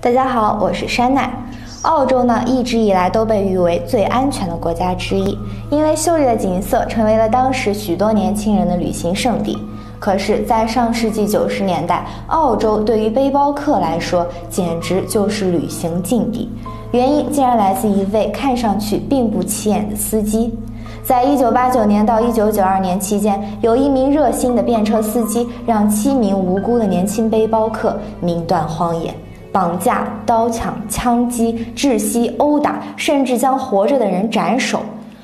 大家好，我是山奈。澳洲呢，一直以来都被誉为最安全的国家之一，因为秀丽的景色成为了当时许多年轻人的旅行胜地。可是，在上世纪90年代，澳洲对于背包客来说，简直就是旅行禁地。原因竟然来自一位看上去并不起眼的司机。在1989年到1992年期间，有一名热心的便车司机让7名无辜的年轻背包客命断荒野。绑架、刀抢、枪击、窒息、殴打，甚至将活着的人斩首，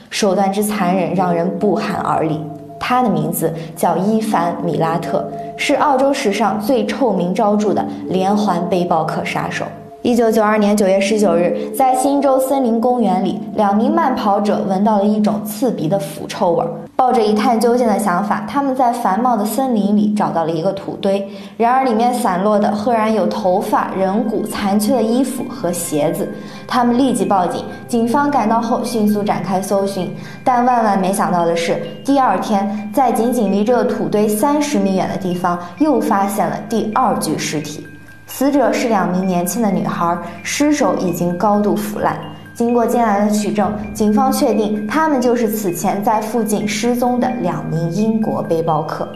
手段之残忍让人不寒而栗。他的名字叫伊凡·米拉特，是澳洲史上最臭名昭著的连环背包客杀手。1992年9月19日，在新州森林公园里，2名慢跑者闻到了一种刺鼻的腐臭味。抱着一探究竟的想法，他们在繁茂的森林里找到了一个土堆，然而里面散落的赫然有头发、人骨、残缺的衣服和鞋子。他们立即报警，警方赶到后迅速展开搜寻，但万万没想到的是，第二天在仅仅离这个土堆30米远的地方，又发现了第2具尸体。死者是2名年轻的女孩，尸首已经高度腐烂。经过艰难的取证，警方确定他们就是此前在附近失踪的2名英国背包客。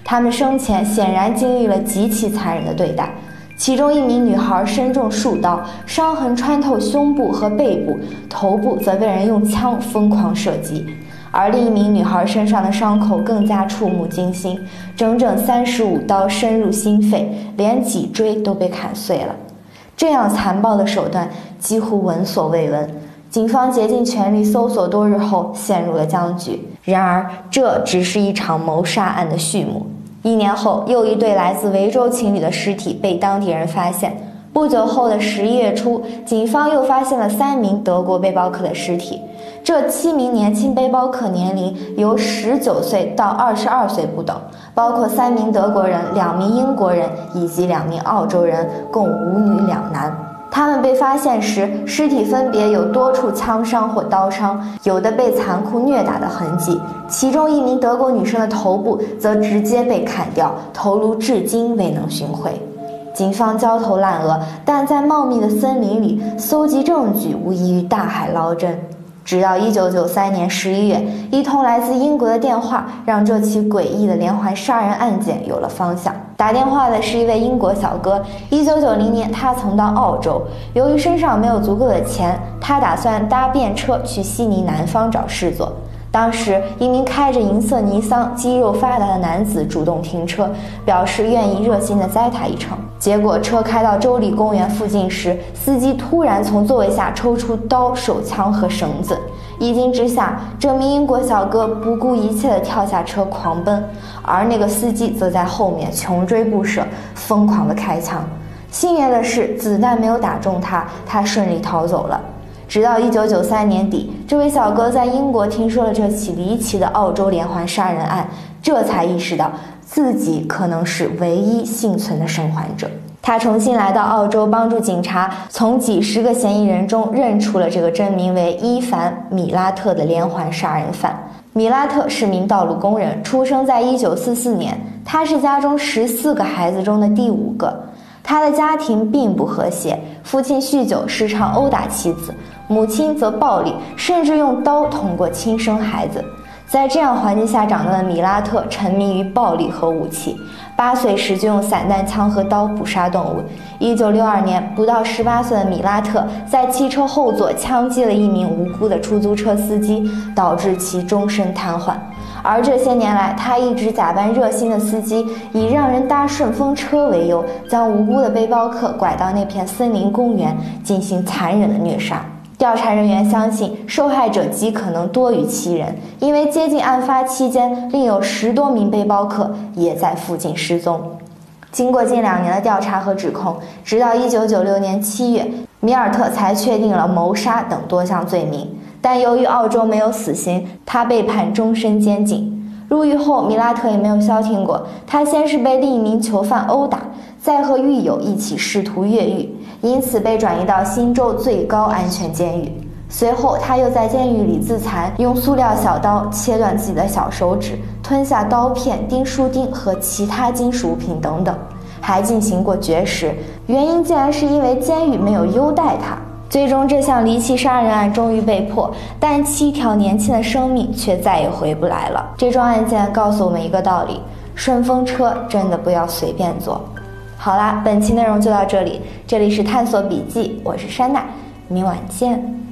他们生前显然经历了极其残忍的对待，其中1名女孩身中数刀，伤痕穿透胸部和背部，头部则被人用枪疯狂射击。而另1名女孩身上的伤口更加触目惊心，整整35刀深入心肺，连脊椎都被砍碎了。这样残暴的手段几乎闻所未闻，警方竭尽全力搜索多日后陷入了僵局。然而，这只是一场谋杀案的序幕。1年后，又一对来自维州情侣的尸体被当地人发现。不久后的11月初，警方又发现了3名德国背包客的尸体。这7名年轻背包客年龄由19岁到22岁不等，包括3名德国人、2名英国人以及2名澳洲人，共5女2男。他们被发现时，尸体分别有多处枪伤或刀伤，有的被残酷虐打的痕迹。其中1名德国女生的头部则直接被砍掉，头颅至今未能寻回。警方焦头烂额，但在茂密的森林里搜集证据无异于大海捞针。直到1993年11月，一通来自英国的电话让这起诡异的连环杀人案件有了方向。打电话的是一位英国小哥，1990年他曾到澳洲，由于身上没有足够的钱，他打算搭便车去悉尼南方找事做。当时，一名开着银色尼桑、肌肉发达的男子主动停车，表示愿意热心地载他一程。结果，车开到州立公园附近时，司机突然从座位下抽出刀、手枪和绳子。一惊之下，这名英国小哥不顾一切地跳下车狂奔，而那个司机则在后面穷追不舍，疯狂地开枪。幸运的是，子弹没有打中他，他顺利逃走了。直到1993年底，这位小哥在英国听说了这起离奇的澳洲连环杀人案，这才意识到自己可能是唯一幸存的生还者。他重新来到澳洲，帮助警察从几十个嫌疑人中认出了这个真名为伊凡·米拉特的连环杀人犯。米拉特是名道路工人，出生在1944年，他是家中14个孩子中的第5个。他的家庭并不和谐，父亲酗酒，时常殴打妻子，母亲则暴力，甚至用刀捅过亲生孩子。在这样环境下长大的米拉特沉迷于暴力和武器，8岁时就用散弹枪和刀捕杀动物。1962年，不到18岁的米拉特在汽车后座枪击了1名无辜的出租车司机，导致其终身瘫痪。而这些年来，他一直假扮热心的司机，以让人搭顺风车为由，将无辜的背包客拐到那片森林公园进行残忍的虐杀。调查人员相信，受害者极可能多于7人，因为接近案发期间，另有10多名背包客也在附近失踪。经过近2年的调查和指控，直到1996年7月，米尔特才确定了谋杀等多项罪名。但由于澳洲没有死刑，他被判终身监禁。入狱后，米拉特也没有消停过，他先是被另1名囚犯殴打，再和狱友一起试图越狱，因此被转移到新州最高安全监狱。随后，他又在监狱里自残，用塑料小刀切断自己的小手指，吞下刀片、钉书钉和其他金属物品等等。还进行过绝食，原因竟然是因为监狱没有优待他。最终，这项离奇杀人案终于被破，但7条年轻的生命却再也回不来了。这桩案件告诉我们一个道理：顺风车真的不要随便坐。好啦，本期内容就到这里，这里是探索笔记，我是珊娜，明晚见。